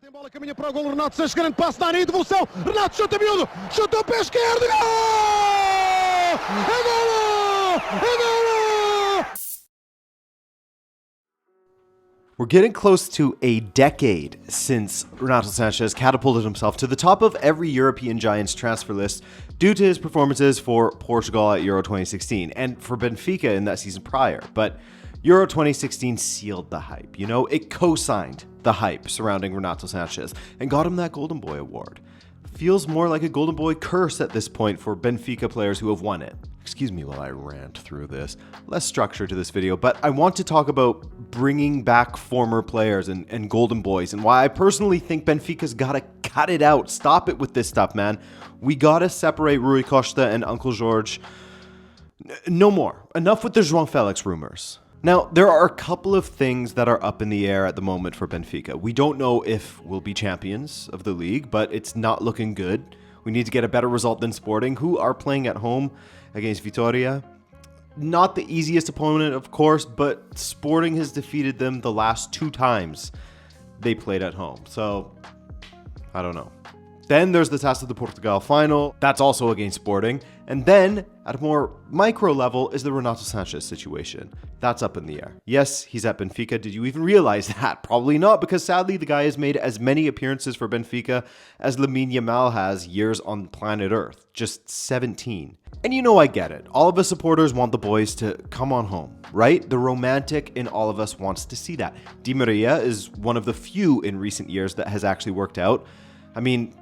Tem bola, caminha para o gol, Renato Sanches, grande passo na área, devolução, Renato chuta miúdo, chuta o pé esquerdo, gol! É golo! É golo! We're getting close to a decade since Renato Sanches catapulted himself to the top of every European Giants transfer list due to his performances for Portugal at Euro 2016 and for Benfica in that season prior. But Euro 2016 sealed the hype, you know? It co-signed the hype surrounding Renato Sanches and got him that Golden Boy award. Feels more like a Golden Boy curse at this point for Benfica players who have won it. Excuse me while I rant through this. Less structure to this video, but I want to talk about bringing back former players and Golden Boys and why I personally think Benfica's gotta cut it out. Stop it with this stuff, man. We gotta separate Rui Costa and Uncle George. No more. Enough with the João Félix rumors. Now, there are a couple of things that are up in the air at the moment for Benfica. We don't know if we'll be champions of the league, but it's not looking good. We need to get a better result than Sporting, who are playing at home against Vitória. Not the easiest opponent, of course, but Sporting has defeated them the last 2 times they played at home. So, I don't know. Then there's the Taça de Portugal final. That's also against Sporting. And then, at a more micro level, is the Renato Sanches situation. That's up in the air. Yes, he's at Benfica. Did you even realize that? Probably not, because sadly the guy has made as many appearances for Benfica as Lamine Yamal has years on planet Earth. Just 17. And you know I get it. All of us supporters want the boys to come on home, right? The romantic in all of us wants to see that. Di Maria is one of the few in recent years that has actually worked out. I mean,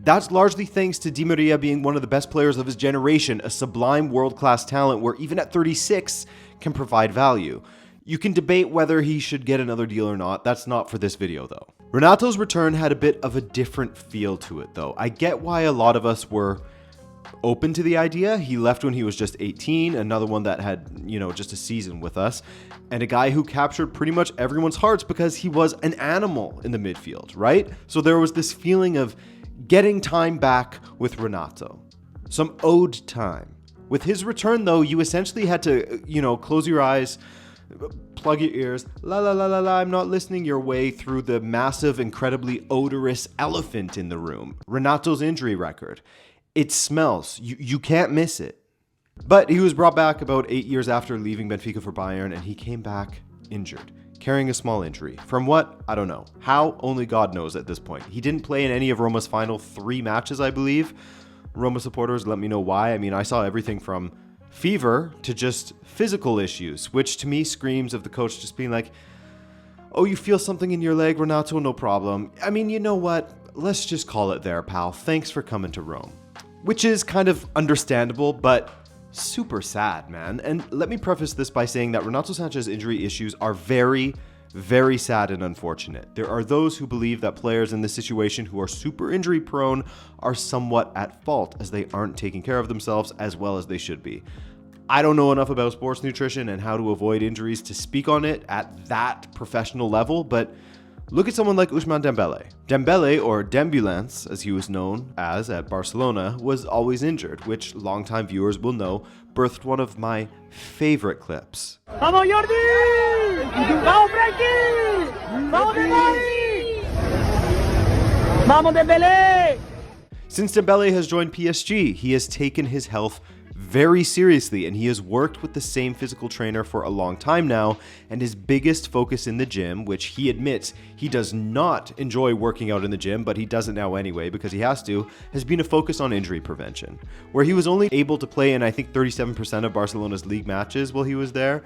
that's largely thanks to Di Maria being one of the best players of his generation, a sublime world-class talent where even at 36 can provide value. You can debate whether he should get another deal or not. That's not for this video though. Renato's return had a bit of a different feel to it though. I get why a lot of us were open to the idea. He left when he was just 18, another one that had, just a season with us, and a guy who captured pretty much everyone's hearts because he was an animal in the midfield, right? So there was this feeling of getting time back with Renato. Some owed time. With his return though, you essentially had to, close your eyes, plug your ears, la la la la la, I'm not listening your way through the massive, incredibly odorous elephant in the room. Renato's injury record. It smells. You can't miss it. But he was brought back about 8 years after leaving Benfica for Bayern, and he came back injured, carrying a small injury. From what? I don't know. How? Only God knows at this point. He didn't play in any of Roma's final 3 matches, I believe. Roma supporters, let me know why. I mean, I saw everything from fever to just physical issues, which to me screams of the coach just being like, oh, you feel something in your leg, Renato? No problem. I mean, you know what? Let's just call it there, pal. Thanks for coming to Rome. Which is kind of understandable, but super sad, man. And let me preface this by saying that Renato Sanches' injury issues are very, very sad and unfortunate. There are those who believe that players in this situation who are super injury prone are somewhat at fault as they aren't taking care of themselves as well as they should be. I don't know enough about sports nutrition and how to avoid injuries to speak on it at that professional level, but look at someone like Ousmane Dembele. Dembele, or Dembulance, as he was known as at Barcelona, was always injured, which longtime viewers will know birthed one of my favorite clips. Vamos Jordi! Vamos Frankie! Vamos Dembele! Vamos Dembele! Since Dembele has joined PSG, he has taken his health very seriously, and he has worked with the same physical trainer for a long time now, and his biggest focus in the gym, which he admits he does not enjoy working out in the gym, but he does it now anyway because he has to, has been a focus on injury prevention. Where he was only able to play in, I think, 37% of Barcelona's league matches while he was there,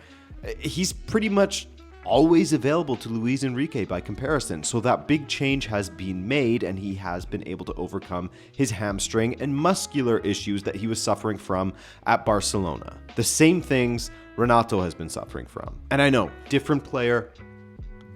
he's pretty much always available to Luis Enrique by comparison, so that big change has been made and he has been able to overcome his hamstring and muscular issues that he was suffering from at Barcelona. The same things Renato has been suffering from. And I know, different player,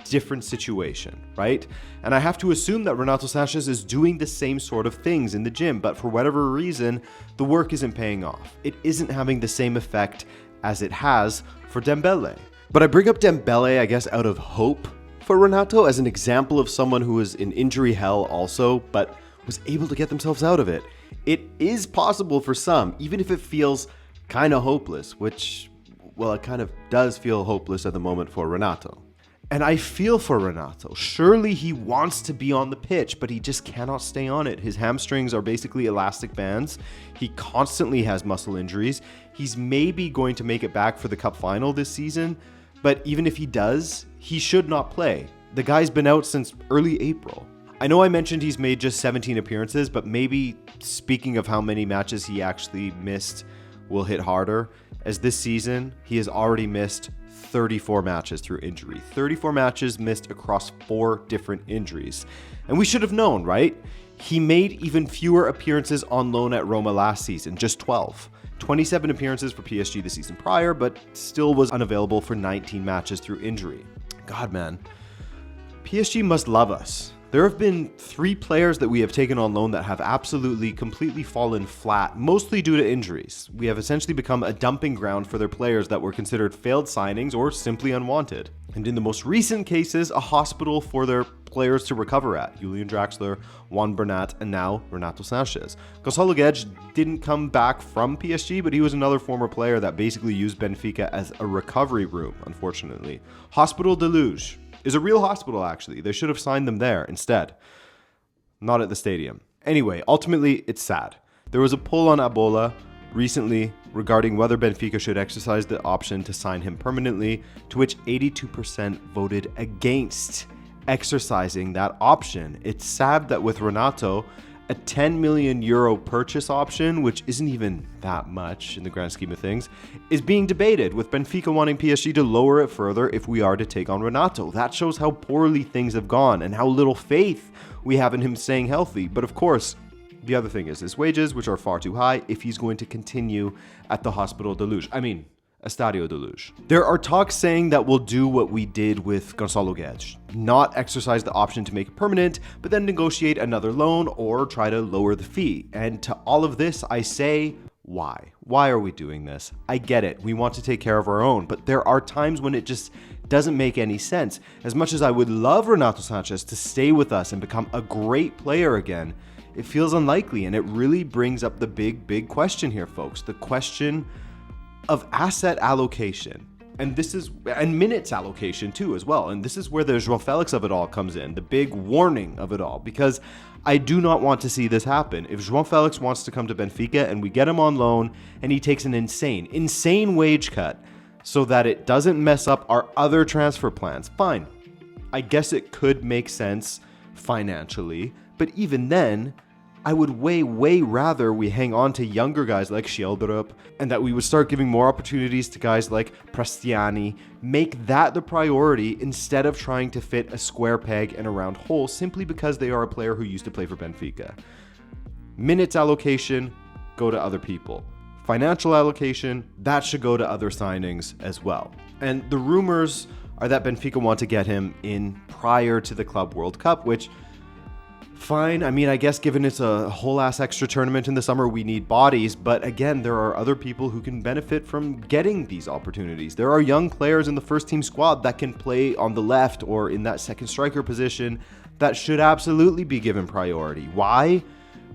different situation, right? And I have to assume that Renato Sanches is doing the same sort of things in the gym, but for whatever reason, the work isn't paying off. It isn't having the same effect as it has for Dembele. But I bring up Dembele, I guess, out of hope for Renato as an example of someone who was in injury hell also, but was able to get themselves out of it. It is possible for some, even if it feels kind of hopeless, which, well, it kind of does feel hopeless at the moment for Renato. And I feel for Renato. Surely he wants to be on the pitch, but he just cannot stay on it. His hamstrings are basically elastic bands. He constantly has muscle injuries. He's maybe going to make it back for the cup final this season, but even if he does, he should not play. The guy's been out since early April. I know I mentioned he's made just 17 appearances, but maybe speaking of how many matches he actually missed will hit harder, as this season he has already missed 34 matches through injury. 34 matches missed across 4 different injuries. And we should have known, right? He made even fewer appearances on loan at Roma last season, just 12. 27 appearances for PSG the season prior, but still was unavailable for 19 matches through injury. God, man. PSG must love us. There have been 3 players that we have taken on loan that have absolutely, completely fallen flat, mostly due to injuries. We have essentially become a dumping ground for their players that were considered failed signings or simply unwanted. And in the most recent cases, a hospital for their players to recover at. Julian Draxler, Juan Bernat, and now Renato Sanches. Gonçalo Guedes didn't come back from PSG, but he was another former player that basically used Benfica as a recovery room, unfortunately. Hospital de Luge is a real hospital, actually. They should have signed them there instead. Not at the stadium. Anyway, ultimately, it's sad. There was a poll on Rabona recently regarding whether Benfica should exercise the option to sign him permanently, to which 82% voted against exercising that option. It's sad that with Renato, a 10 million euro purchase option, which isn't even that much in the grand scheme of things, is being debated, with Benfica wanting PSG to lower it further if we are to take on Renato. That shows how poorly things have gone and how little faith we have in him staying healthy. But of course, the other thing is his wages, which are far too high if he's going to continue at the Hospital de Luge. Estadio de Luge. There are talks saying that we'll do what we did with Gonçalo Guedes, not exercise the option to make it permanent, but then negotiate another loan or try to lower the fee. And to all of this, I say, why? Why are we doing this? I get it. We want to take care of our own, but there are times when it just doesn't make any sense. As much as I would love Renato Sanches to stay with us and become a great player again, it feels unlikely, and it really brings up the big question here, folks. The question of asset allocation, and minutes allocation too as well. And this is where the João Félix of it all comes in, the big warning of it all, because I do not want to see this happen. If João Félix wants to come to Benfica and we get him on loan and he takes an insane wage cut so that it doesn't mess up our other transfer plans, fine. I guess it could make sense financially, but even then, I would way rather we hang on to younger guys like Schielderup, and that we would start giving more opportunities to guys like Prestiani. Make that the priority instead of trying to fit a square peg in a round hole simply because they are a player who used to play for Benfica. Minutes allocation, go to other people. Financial allocation, that should go to other signings as well. And the rumors are that Benfica want to get him in prior to the Club World Cup, which, fine. I guess given it's a whole ass extra tournament in the summer, we need bodies. But again, there are other people who can benefit from getting these opportunities. There are young players in the first team squad that can play on the left or in that second striker position that should absolutely be given priority. Why?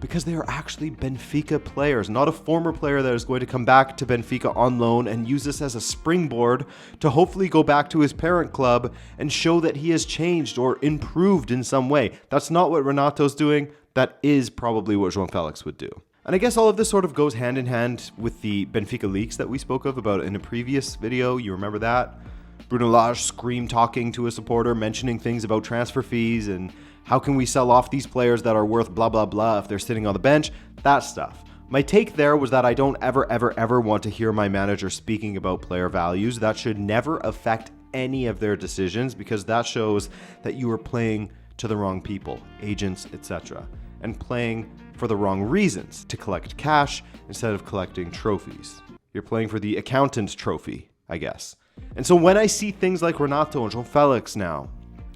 Because they are actually Benfica players, not a former player that is going to come back to Benfica on loan and use this as a springboard to hopefully go back to his parent club and show that he has changed or improved in some way. That's not what Renato's doing. That is probably what João Félix would do. And I guess all of this sort of goes hand in hand with the Benfica leaks that we spoke of about in a previous video. You remember that? Bruno Lage scream talking to a supporter, mentioning things about transfer fees and how can we sell off these players that are worth blah, blah, blah if they're sitting on the bench, that stuff. My take there was that I don't ever want to hear my manager speaking about player values. That should never affect any of their decisions, because that shows that you are playing to the wrong people, agents, etc., and playing for the wrong reasons, to collect cash instead of collecting trophies. You're playing for the accountant's trophy, I guess. And so when I see things like Renato and João Félix now,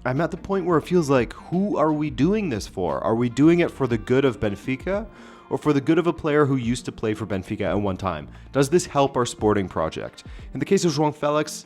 I'm at the point where it feels like, who are we doing this for? Are we doing it for the good of Benfica or for the good of a player who used to play for Benfica at one time? Does this help our sporting project? In the case of João Félix,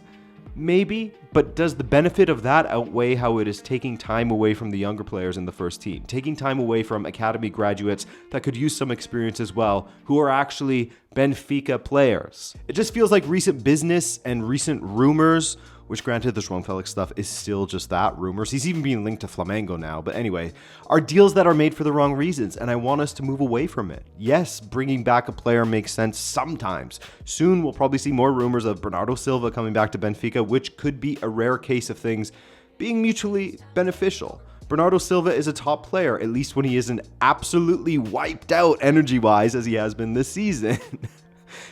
maybe, but does the benefit of that outweigh how it is taking time away from the younger players in the first team, taking time away from academy graduates that could use some experience as well, who are actually Benfica players? It just feels like recent business and recent rumors which granted the João Félix stuff is still just that, rumors. He's even being linked to Flamengo now, but anyway, are deals that are made for the wrong reasons, and I want us to move away from it. Yes, bringing back a player makes sense sometimes. Soon we'll probably see more rumors of Bernardo Silva coming back to Benfica, which could be a rare case of things being mutually beneficial. Bernardo Silva is a top player, at least when he isn't absolutely wiped out energy-wise as he has been this season.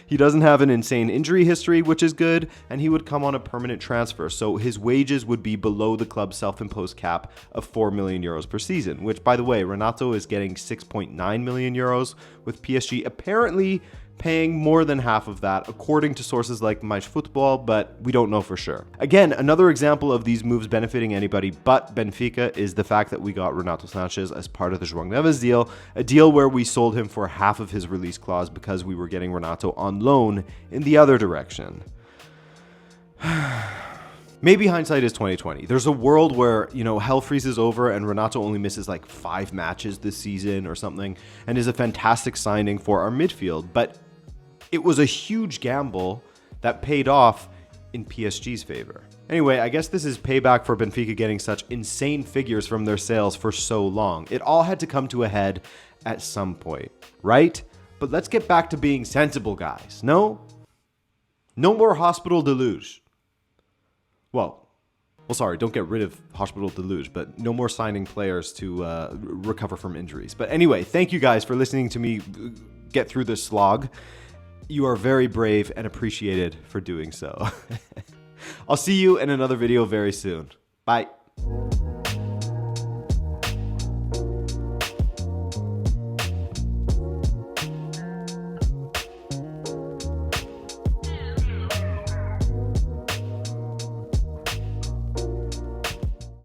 He doesn't have an insane injury history, which is good, and he would come on a permanent transfer, so his wages would be below the club's self-imposed cap of 4 million euros per season, which, by the way, Renato is getting 6.9 million euros, with PSG apparently paying more than half of that, according to sources like MyFootball, but we don't know for sure. Again, another example of these moves benefiting anybody but Benfica is the fact that we got Renato Sanches as part of the João Neves deal, a deal where we sold him for half of his release clause because we were getting Renato on loan in the other direction. Maybe hindsight is 2020. There's a world where, hell freezes over and Renato only misses like 5 matches this season or something and is a fantastic signing for our midfield, but it was a huge gamble that paid off in PSG's favor. Anyway, I guess this is payback for Benfica getting such insane figures from their sales for so long. It all had to come to a head at some point, right? But let's get back to being sensible, guys. No more Hospital Deluge. Well, sorry, don't get rid of Hospital Deluge, but no more signing players to recover from injuries. But anyway, thank you guys for listening to me get through this slog. You are very brave and appreciated for doing so. I'll see you in another video very soon. Bye.